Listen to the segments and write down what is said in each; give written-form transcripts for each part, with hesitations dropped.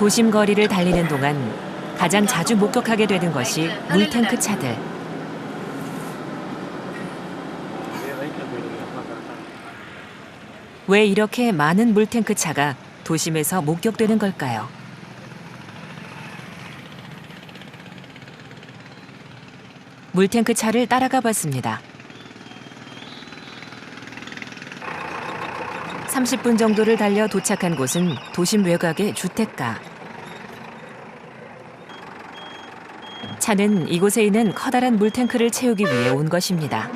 도심 거리를 달리는 동안 가장 자주 목격하게 되는 것이 물탱크 차들. 왜 이렇게 많은 물탱크 차가 도심에서 목격되는 걸까요? 물탱크 차를 따라가 봤습니다. 30분 정도를 달려 도착한 곳은 도심 외곽의 주택가. 차는 이곳에 있는 커다란 물탱크를 채우기 위해 온 것입니다.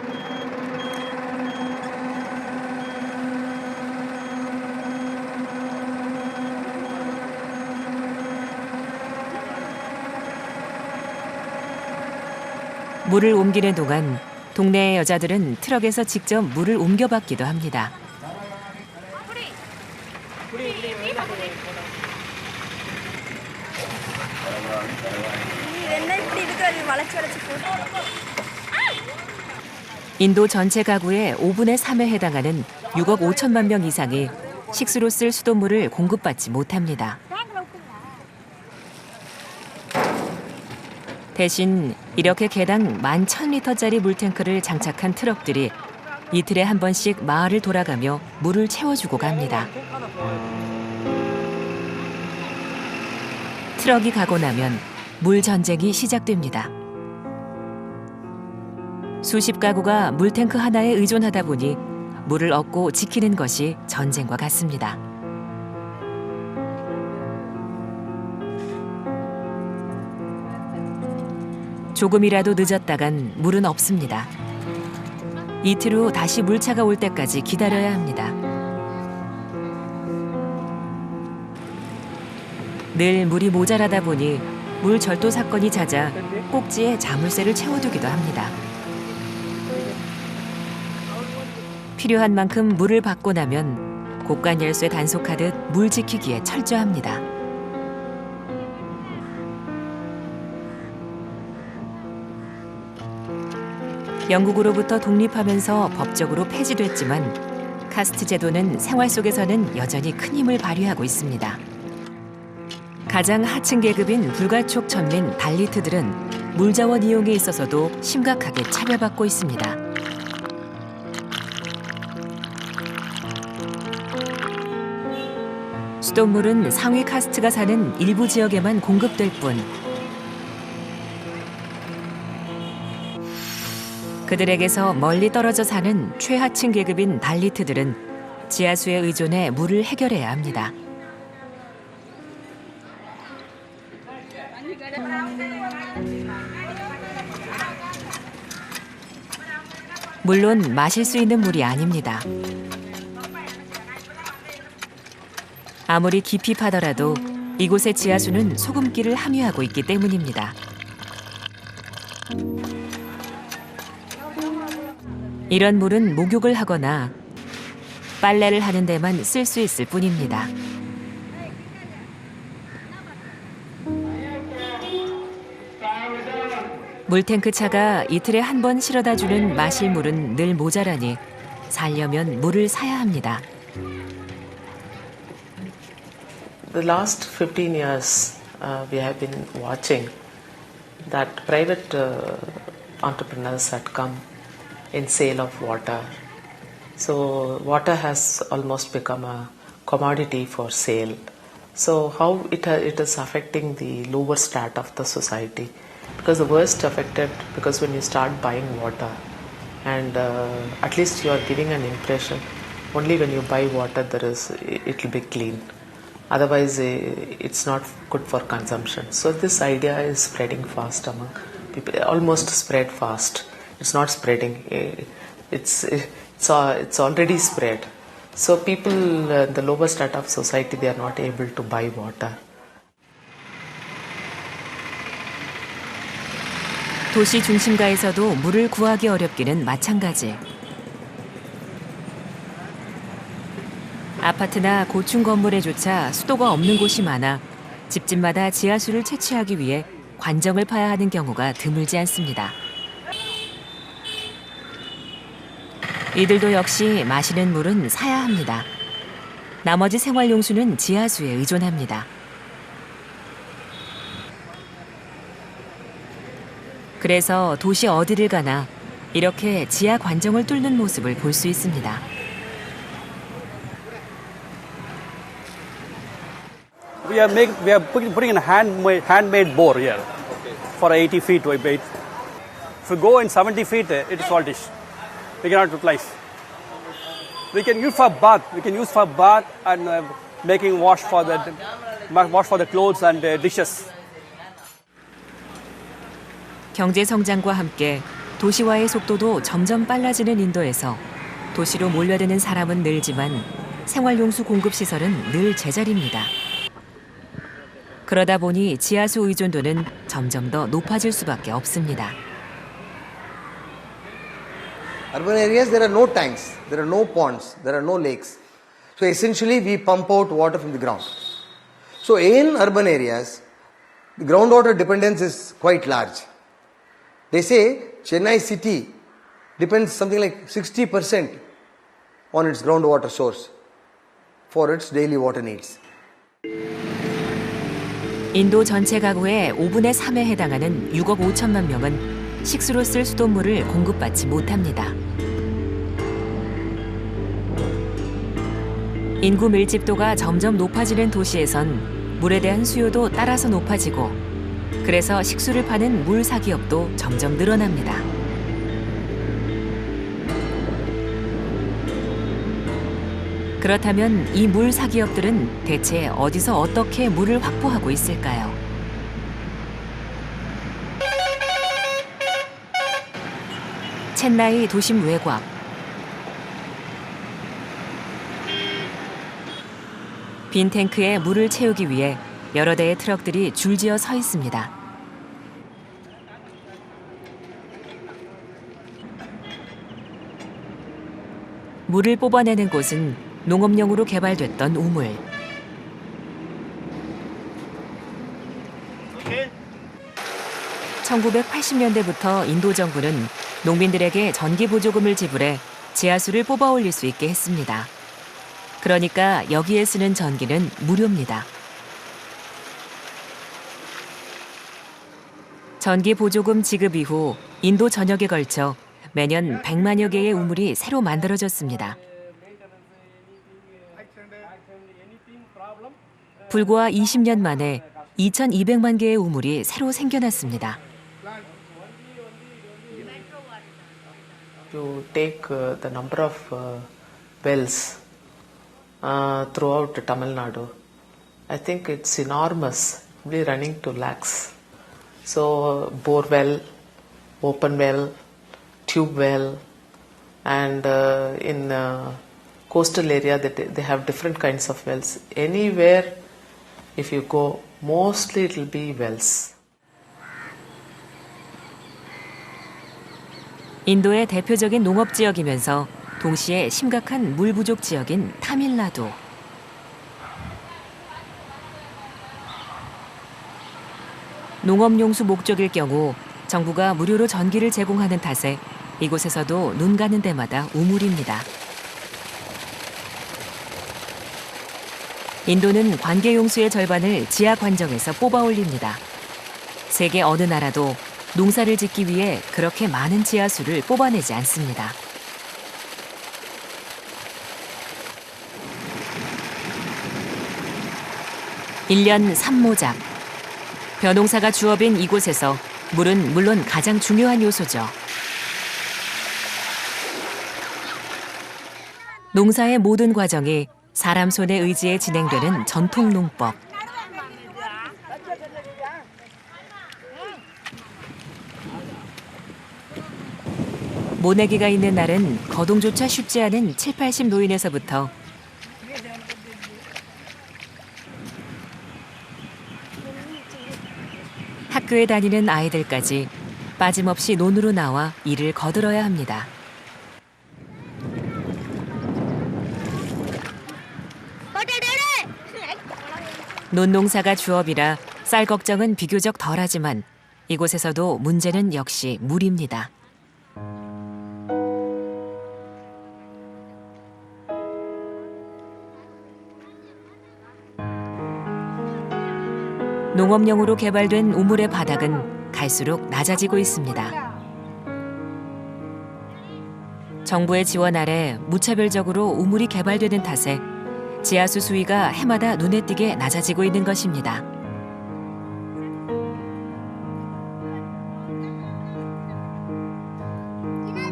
물을 옮기는 동안 동네의 여자들은 트럭에서 직접 물을 옮겨받기도 합니다. 인도 전체 가구의 5분의 3에 해당하는 6억 5천만 명 이상이 식수로 쓸 수돗물을 공급받지 못합니다. 대신 이렇게 개당 11,000리터짜리 물탱크를 장착한 트럭들이 이틀에 한 번씩 마을을 돌아가며 물을 채워주고 갑니다. 트럭이 가고 나면 물 전쟁이 시작됩니다. 수십 가구가 물탱크 하나에 의존하다 보니 물을 얻고 지키는 것이 전쟁과 같습니다. 조금이라도 늦었다간 물은 없습니다. 이틀 후 다시 물차가 올 때까지 기다려야 합니다. 늘 물이 모자라다 보니 물 절도 사건이 잦아 꼭지에 자물쇠를 채워두기도 합니다. 필요한 만큼 물을 받고 나면 곳간 열쇠 단속하듯 물 지키기에 철저합니다. 영국으로부터 독립하면서 법적으로 폐지됐지만 카스트 제도는 생활 속에서는 여전히 큰 힘을 발휘하고 있습니다. 가장 하층 계급인 불가촉 천민 달리트들은 물자원 이용에 있어서도 심각하게 차별받고 있습니다. 수돗물은 상위 카스트가 사는 일부 지역에만 공급될 뿐 그들에게서 멀리 떨어져 사는 최하층 계급인 달리트들은 지하수에 의존해 물을 해결해야 합니다. 물론 마실 수 있는 물이 아닙니다. 아무리 깊이 파더라도 이곳의 지하수는 소금기를 함유하고 있기 때문입니다. 이런 물은 목욕을 하거나 빨래를 하는 데만 쓸 수 있을 뿐입니다. 물탱크 차가 이틀에 한 번 실어다 주는 마실 물은 늘 모자라니 살려면 물을 사야 합니다. The last 15 years we have been watching that private entrepreneurs had come in sale of water. So water has almost become a commodity for sale. So how it is affecting the lower strata of the society? Because the worst affected, because when you start buying water and at least you are giving an impression, only when you buy water it will be clean. Otherwise it's not good for consumption. So this idea is spreading fast among people, almost spread fast. It's not spreading, it's already spread. So people, the lower strata of society, they are not able to buy water. 도시 중심가에서도 물을 구하기 어렵기는 마찬가지. 아파트나 고층 건물에조차 수도가 없는 곳이 많아 집집마다 지하수를 채취하기 위해 관정을 파야 하는 경우가 드물지 않습니다. 이들도 역시 마시는 물은 사야 합니다. 나머지 생활용수는 지하수에 의존합니다. 그래서 도시 어디를 가나 이렇게 지하 관정을 뚫는 모습을 볼 수 있습니다. We are putting in a handmade bore here for 80 feet. If we go in 70 feet, it is saltish. We cannot utilize. We can use for bath. We can use for bath and making wash for the clothes and dishes. 경제 성장과 함께 도시화의 속도도 점점 빨라지는 인도에서 도시로 몰려드는 사람은 늘지만 생활용수 공급 시설은 늘 제자리입니다. 그러다 보니 지하수 의존도는 점점 더 높아질 수밖에 없습니다. Urban areas, there are no tanks, there are no ponds, there are no lakes. So essentially we pump out water from the ground. So in urban areas, the groundwater dependence is quite large. They say Chennai city depends something like 60% on its groundwater source for its daily water needs. 인도 전체 가구의 5분의 3에 해당하는 6억 5천만 명은 식수로 쓸 수돗물을 공급받지 못합니다. 인구 밀집도가 점점 높아지는 도시에선 물에 대한 수요도 따라서 높아지고 그래서 식수를 파는 물 사기업도 점점 늘어납니다. 그렇다면 이 물 사기업들은 대체 어디서 어떻게 물을 확보하고 있을까요? 첸나이 도심 외곽. 빈 탱크에 물을 채우기 위해 여러 대의 트럭들이 줄지어 서 있습니다. 물을 뽑아내는 곳은 농업용으로 개발됐던 우물. Okay. 1980년대부터 인도 정부는 농민들에게 전기 보조금을 지불해 지하수를 뽑아 올릴 수 있게 했습니다. 그러니까 여기에 쓰는 전기는 무료입니다. 전기 보조금 지급 이후 인도 전역에 걸쳐 매년 100만여 개의 우물이 새로 만들어졌습니다. 불과 20년 만에 2,200만 개의 우물이 새로 생겨났습니다. You take the number of wells throughout Tamil Nadu. I think it's enormous, probably running to lakhs. So bore well, open well, tube well, and in coastal area they have different kinds of wells. Anywhere if you go, mostly it will be wells. 인도의 대표적인 농업 지역이면서 동시에 심각한 물 부족 지역인 타밀나두. 농업용수 목적일 경우 정부가 무료로 전기를 제공하는 탓에 이곳에서도 눈 가는 데마다 우물입니다. 인도는 관계용수의 절반을 지하 관정에서 뽑아 올립니다. 세계 어느 나라도 농사를 짓기 위해 그렇게 많은 지하수를 뽑아내지 않습니다. (1년 3모작) 벼농사가 주업인 이곳에서 물은 물론 가장 중요한 요소죠. 농사의 모든 과정이 사람 손의 의지에 진행되는 전통 농법. 모내기가 있는 날은 거동조차 쉽지 않은 7, 80 노인에서부터 학교에 다니는 아이들까지 빠짐없이 논으로 나와 일을 거들어야 합니다. 논농사가 주업이라 쌀 걱정은 비교적 덜하지만 이곳에서도 문제는 역시 물입니다. 농업용으로 개발된 우물의 바닥은 갈수록 낮아지고 있습니다. 정부의 지원 아래 무차별적으로 우물이 개발되는 탓에 지하수 수위가 해마다 눈에 띄게 낮아지고 있는 것입니다.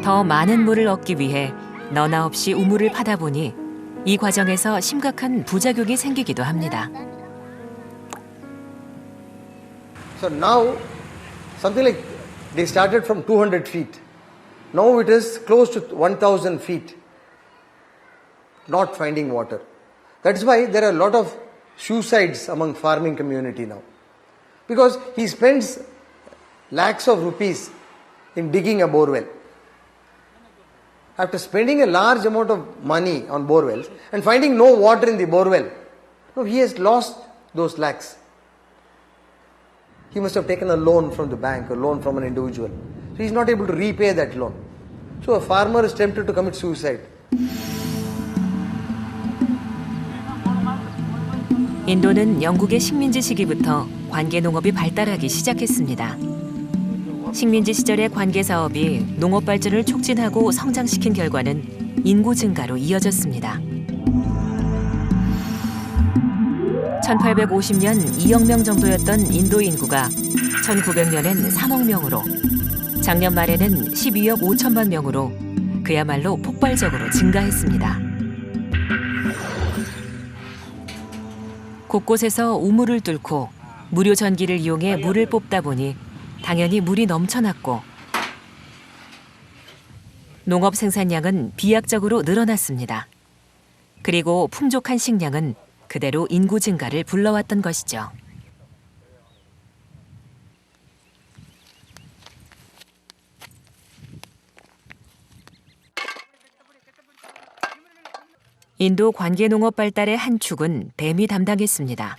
더 많은 물을 얻기 위해 너나 없이 우물을 파다 보니 이 과정에서 심각한 부작용이 생기기도 합니다. So now, something like they started from 200 feet. Now it is close to 1,000 feet. Not finding water. That's why there are a lot of suicides among farming community now. Because he spends lakhs of rupees in digging a borewell. After spending a large amount of money on borewells and finding no water in the borewell, no, he has lost those lakhs. He must have taken a loan from the bank or loan from an individual. So he is not able to repay that loan. So a farmer is tempted to commit suicide. 인도는 영국의 식민지 시기부터 관계 농업이 발달하기 시작했습니다. 식민지 시절의 관계 사업이 농업 발전을 촉진하고 성장시킨 결과는 인구 증가로 이어졌습니다. 1850년 2억 명 정도였던 인도 인구가 1900년엔 3억 명으로, 작년 말에는 12억 5천만 명으로 그야말로 폭발적으로 증가했습니다. 곳곳에서 우물을 뚫고 무료 전기를 이용해 물을 뽑다 보니 당연히 물이 넘쳐났고 농업 생산량은 비약적으로 늘어났습니다. 그리고 풍족한 식량은 그대로 인구 증가를 불러왔던 것이죠. 인도 관계 농업 발달의 한 축은 댐이 담당했습니다.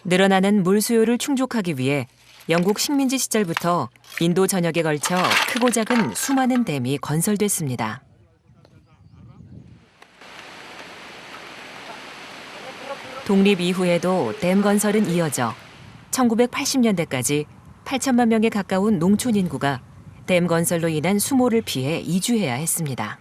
늘어나는 물 수요를 충족하기 위해 영국 식민지 시절부터 인도 전역에 걸쳐 크고 작은 수많은 댐이 건설됐습니다. 독립 이후에도 댐 건설은 이어져 1980년대까지 8천만 명에 가까운 농촌 인구가 댐 건설로 인한 수모를 피해 이주해야 했습니다.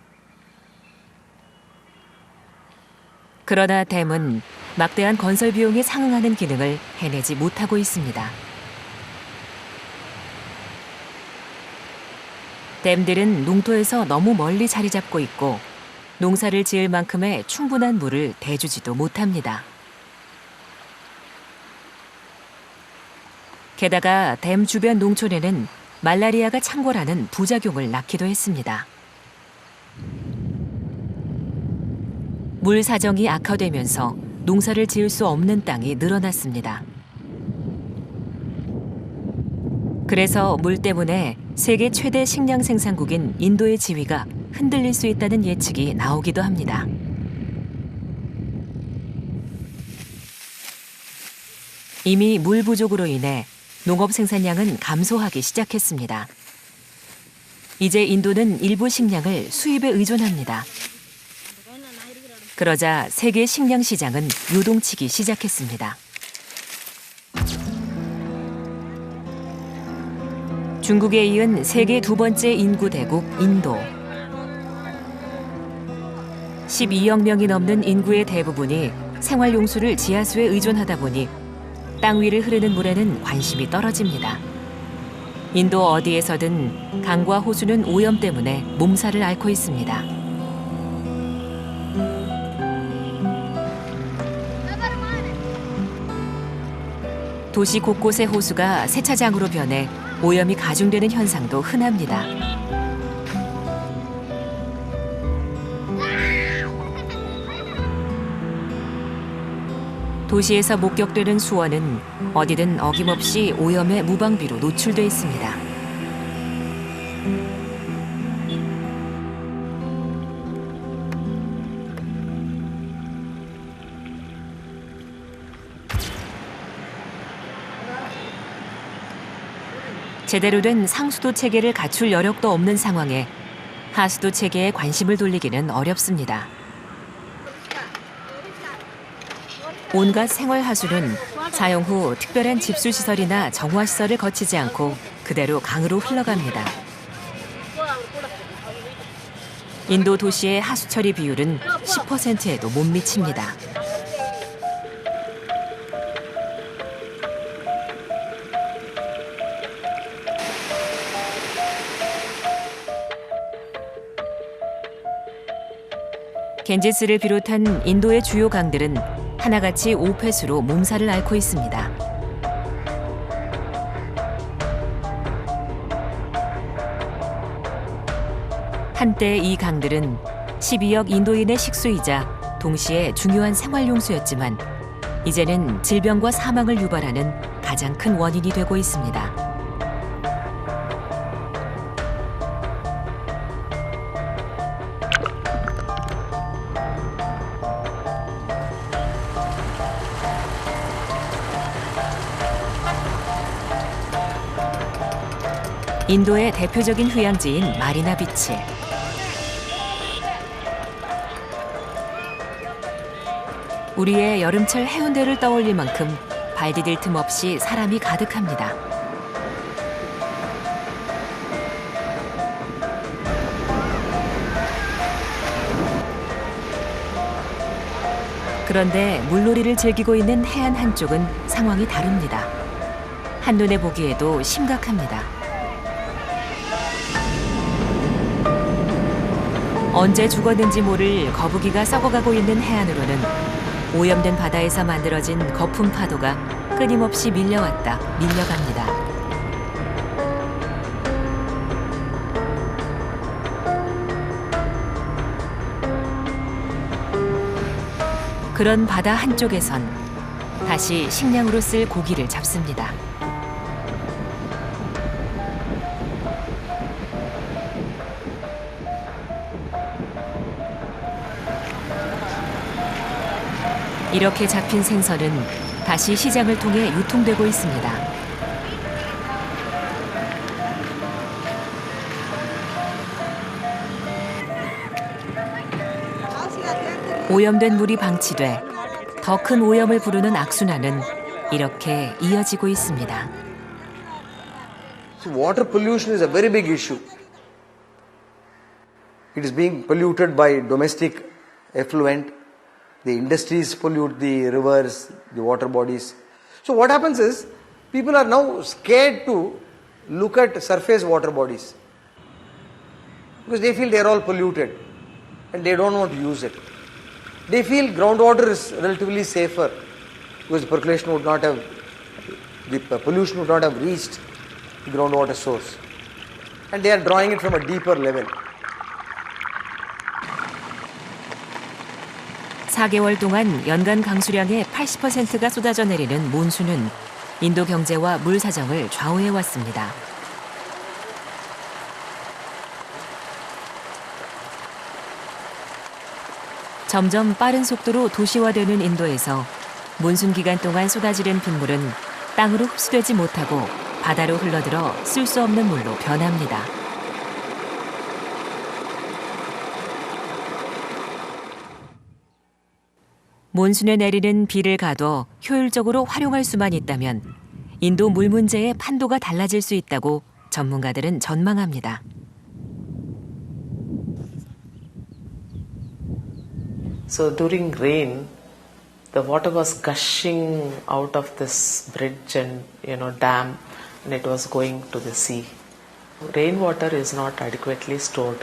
그러나 댐은 막대한 건설 비용에 상응하는 기능을 해내지 못하고 있습니다. 댐들은 농토에서 너무 멀리 자리 잡고 있고 농사를 지을 만큼의 충분한 물을 대주지도 못합니다. 게다가 댐 주변 농촌에는 말라리아가 창궐하는 부작용을 낳기도 했습니다. 물 사정이 악화되면서 농사를 지을 수 없는 땅이 늘어났습니다. 그래서 물 때문에 세계 최대 식량 생산국인 인도의 지위가 흔들릴 수 있다는 예측이 나오기도 합니다. 이미 물 부족으로 인해 농업 생산량은 감소하기 시작했습니다. 이제 인도는 일부 식량을 수입에 의존합니다. 그러자 세계 식량 시장은 요동치기 시작했습니다. 중국에 이은 세계 두 번째 인구 대국 인도. 12억 명이 넘는 인구의 대부분이 생활용수를 지하수에 의존하다 보니 땅 위를 흐르는 물에는 관심이 떨어집니다. 인도 어디에서든 강과 호수는 오염 때문에 몸살을 앓고 있습니다. 도시 곳곳의 호수가 세차장으로 변해 오염이 가중되는 현상도 흔합니다. 도시에서 목격되는 수원은 어디든 어김없이 오염의 무방비로 노출돼 있습니다. 제대로 된 상수도 체계를 갖출 여력도 없는 상황에 하수도 체계에 관심을 돌리기는 어렵습니다. 온갖 생활 하수는 사용 후 특별한 집수 시설이나 정화 시설을 거치지 않고 그대로 강으로 흘러갑니다. 인도 도시의 하수 처리 비율은 10%에도 못 미칩니다. 겐지스를 비롯한 인도의 주요 강들은 하나같이 오폐수로 몸살을 앓고 있습니다. 한때 이 강들은 12억 인도인의 식수이자 동시에 중요한 생활용수였지만 이제는 질병과 사망을 유발하는 가장 큰 원인이 되고 있습니다. 인도의 대표적인 휴양지인 마리나 비치. 우리의 여름철 해운대를 떠올릴 만큼 발 디딜 틈 없이 사람이 가득합니다. 그런데 물놀이를 즐기고 있는 해안 한쪽은 상황이 다릅니다. 한눈에 보기에도 심각합니다. 언제 죽었는지 모를 거북이가 썩어가고 있는 해안으로는 오염된 바다에서 만들어진 거품 파도가 끊임없이 밀려왔다 밀려갑니다. 그런 바다 한쪽에선 다시 식량으로 쓸 고기를 잡습니다. 이렇게 잡힌 생선은 다시 시장을 통해 유통되고 있습니다. 오염된 물이 방치돼 더 큰 오염을 부르는 악순환은 이렇게 이어지고 있습니다. So water pollution is a very big issue. It is being polluted by domestic effluent. The industries pollute the rivers, the water bodies. So what happens is, people are now scared to look at surface water bodies because they feel they are all polluted and they don't want to use it. They feel groundwater is relatively safer because the pollution would not have reached the groundwater source, and they are drawing it from a deeper level. 4개월 동안 연간 강수량의 80%가 쏟아져 내리는 몬순은 인도 경제와 물 사정을 좌우해 왔습니다. 점점 빠른 속도로 도시화되는 인도에서 몬순 기간 동안 쏟아지는 빗물은 땅으로 흡수되지 못하고 바다로 흘러들어 쓸 수 없는 물로 변합니다. 몬순에 내리는 비를 가둬 효율적으로 활용할 수만 있다면 인도 물 문제의 판도가 달라질 수 있다고 전문가들은 전망합니다. So during rain, the water was gushing out of this bridge and dam, and it was going to the sea. Rainwater is not adequately stored,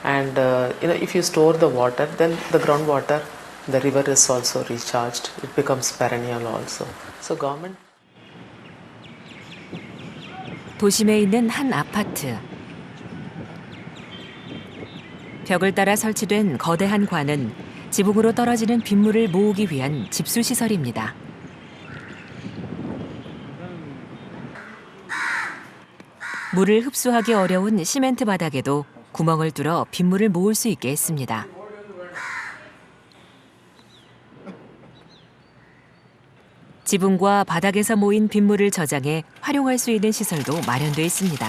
and if you store the water, then the groundwater, the river is also recharged. It becomes perennial also. So government. 도심에 있는 한 아파트. 벽을 따라 설치된 거대한 관은 지붕으로 떨어지는 빗물을 모으기 위한 집수시설입니다. 물을 흡수하기 어려운 시멘트 바닥에도 구멍을 뚫어 빗물을 모을 수 있게 했습니다. 지붕과 바닥에서 모인 빗물을 저장해 활용할 수 있는 시설도 마련돼 있습니다.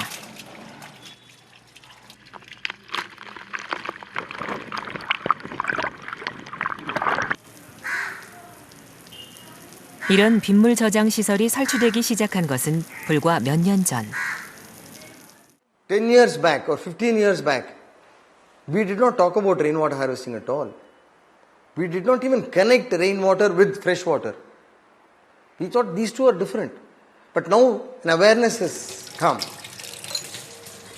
이런 빗물 저장 시설이 설치되기 시작한 것은 불과 몇 년 전. 10 years back or 15 years back, we did not talk about rainwater harvesting at all. We did not even connect rainwater with fresh water. We thought these two are different. But now an awareness has come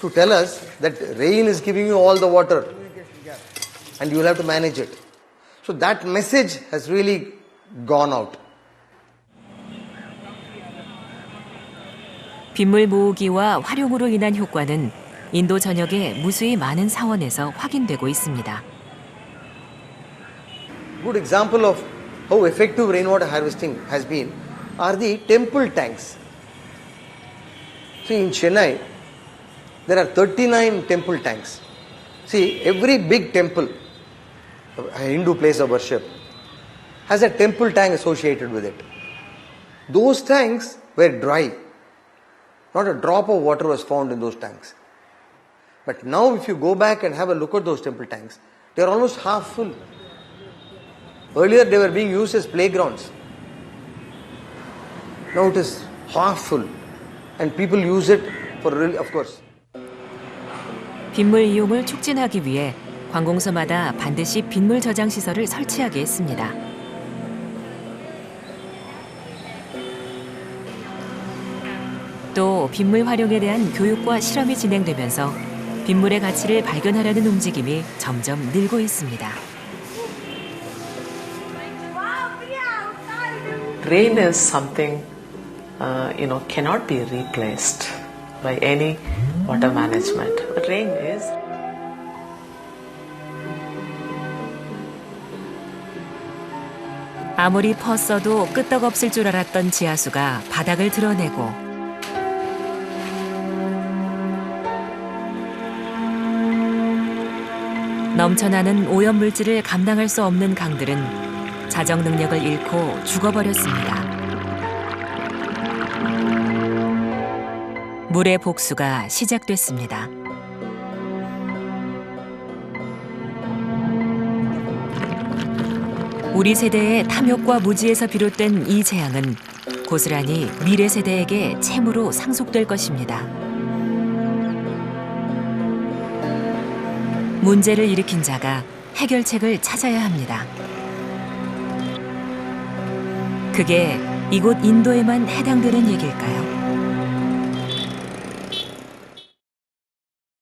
to tell us that rain is giving you all the water and you will have to manage it. So that message has really gone out. 빗물 모으기와 활용으로 인한 효과는 인도 전역의 무수히 많은 사원에서 확인되고 있습니다. Good example of how effective rainwater harvesting has been are the temple tanks. See, in Chennai, there are 39 temple tanks. See, every big temple, a Hindu place of worship, has a temple tank associated with it. Those tanks were dry. Not a drop of water was found in those tanks. But now if you go back and have a look at those temple tanks, they are almost half full. Earlier they were being used as playgrounds. Now it is half full. And people use it for really, of course. 빗물 이용을 촉진하기 위해 관공서마다 반드시 빗물 저장 시설을 설치하게 했습니다. 또 빗물 활용에 대한 교육과 실험이 진행되면서 빗물의 가치를 발견하려는 움직임이 점점 늘고 있습니다. Rain is something cannot be replaced by any water management. But rain is 아무리 퍼써도 끄떡없을 줄 알았던 지하수가 바닥을 드러내고 넘쳐나는 오염물질을 감당할 수 없는 강들은 자정 능력을 잃고 죽어버렸습니다. 물의 복수가 시작됐습니다. 우리 세대의 탐욕과 무지에서 비롯된 이 재앙은 고스란히 미래 세대에게 채무로 상속될 것입니다. 문제를 일으킨 자가 해결책을 찾아야 합니다. 그게 이곳 인도에만 해당되는 얘기일까요?